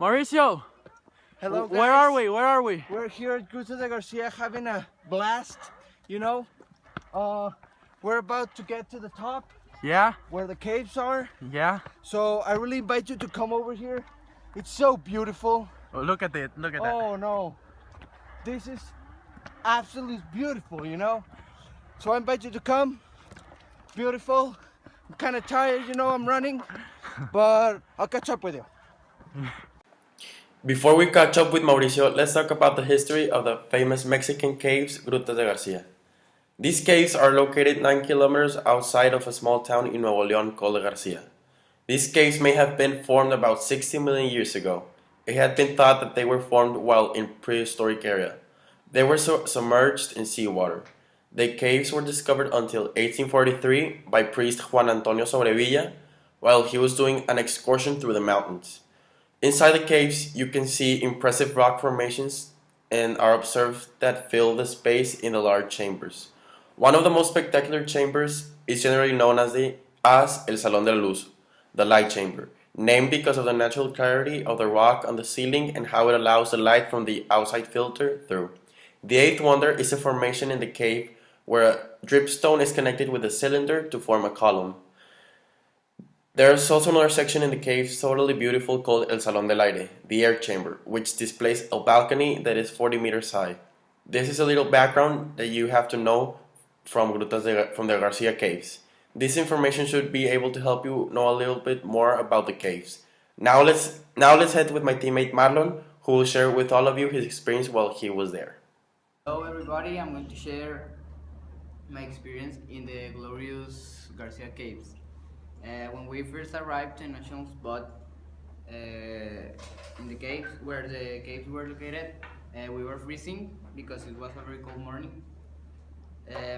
Mauricio, Hello, guys. where are we? Where are we? We're here at Grutas de Garcia having a blast. You know, we're about to get to the top Yeah, where the caves are. yeah. So I really invite you to come over here. It's so beautiful. Oh, look at it. Look at that. Oh no, this is absolutely beautiful. You know, so I invite you to come. Beautiful. I'm kind of tired. You know, I'm running, but I'll catch up with you. Before we catch up with Mauricio, let's talk about the history of the famous Mexican caves Grutas de Garcia. These caves are located 9 kilometers outside of a small town in Nuevo León called Garcia. These caves may have been formed about 60 million years ago. It had been thought that they were formed while in prehistoric area. They were submerged in seawater. The caves were discovered until 1843 by priest Juan Antonio Sobrevilla while he was doing an excursion through the mountains. Inside the caves, you can see impressive rock formations and are observed that fill the space in the large chambers. One of the most spectacular chambers is generally known as El Salón de la Luz, the light chamber, named because of the natural clarity of the rock on the ceiling and how it allows the light from the outside filter through. The eighth wonder is a formation in the cave where a dripstone is connected with a cylinder to form a column. There is also another section in the cave totally beautiful called El Salón del Aire, the air chamber, which displays a balcony that is 40 meters high. This is a little background that you have to know from the Garcia caves. This information should be able to help you know a little bit more about the caves. Now let's head with my teammate Marlon, who will share with all of you his experience while he was there. Hello everybody, I'm going to share my experience in the glorious Garcia caves. When we first arrived to a national spot in the caves, where the caves were located, we were freezing because it was a very cold morning.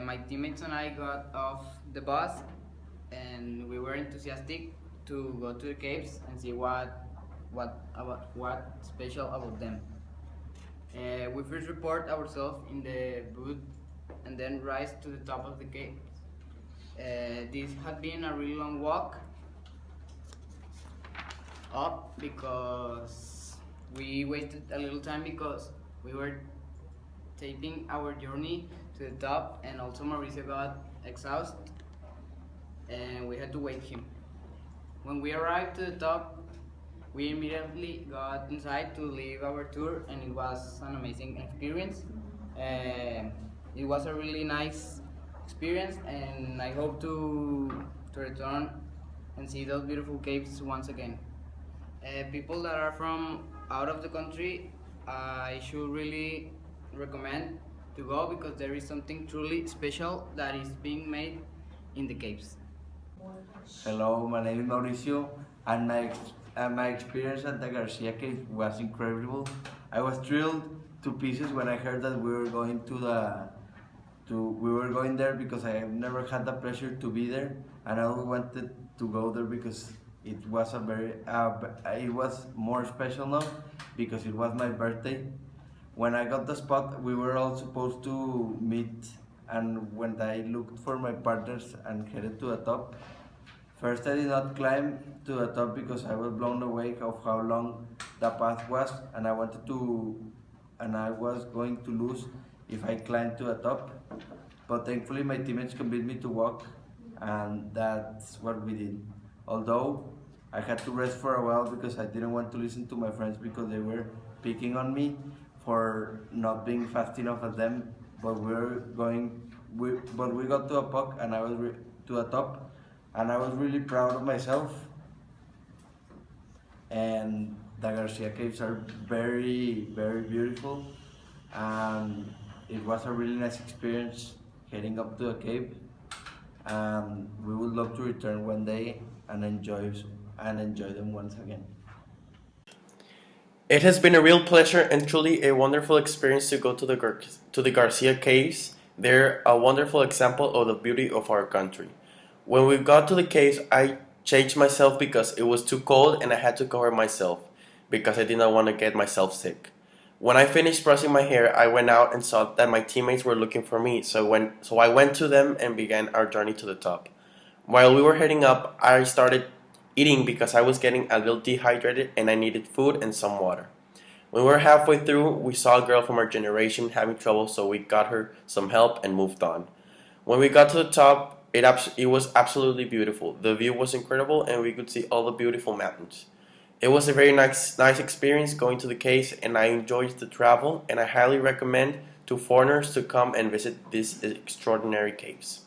My teammates and I got off the bus and we were enthusiastic to go to the caves and see what special about them. We first report ourselves in the booth and then rise to the top of the caves. This had been a really long walk up because we wasted a little time because we were taping our journey to the top, and also Mauricio got exhausted and we had to wait him. When we arrived to the top, we immediately got inside to leave our tour, and it was an amazing experience. It was a really nice experience, and I hope to return and see those beautiful caves once again. People that are from out of the country, I should really recommend to go because there is something truly special that is being made in the caves. Hello, my name is Mauricio, and my experience at the Garcia cave was incredible. I was thrilled to pieces when I heard that we were going there because I have never had the pleasure to be there, and I always wanted to go there because it was it was more special now because it was my birthday. When I got the spot, we were all supposed to meet, and when I looked for my partners and headed to the top, first I did not climb to the top because I was blown away of how long the path was, and I was going to lose if I climbed to the top. But thankfully my teammates convinced me to walk, and that's what we did. Although I had to rest for a while because I didn't want to listen to my friends because they were picking on me for not being fast enough as them. But we got to a puck, and I was to the top, and I was really proud of myself. And the Garcia caves are very, very beautiful, and it was a really nice experience heading up to a cave. And we would love to return one day and enjoy them once again. It has been a real pleasure and truly a wonderful experience to go to the Garcia caves. They're a wonderful example of the beauty of our country. When we got to the caves, I changed myself because it was too cold and I had to cover myself because I did not want to get myself sick. When I finished brushing my hair, I went out and saw that my teammates were looking for me, so I went to them and began our journey to the top. While we were heading up, I started eating because I was getting a little dehydrated and I needed food and some water. When we were halfway through, we saw a girl from our generation having trouble, so we got her some help and moved on. When we got to the top, it was absolutely beautiful. The view was incredible and we could see all the beautiful mountains. It was a very nice experience going to the caves, and I enjoyed the travel, and I highly recommend to foreigners to come and visit these extraordinary caves.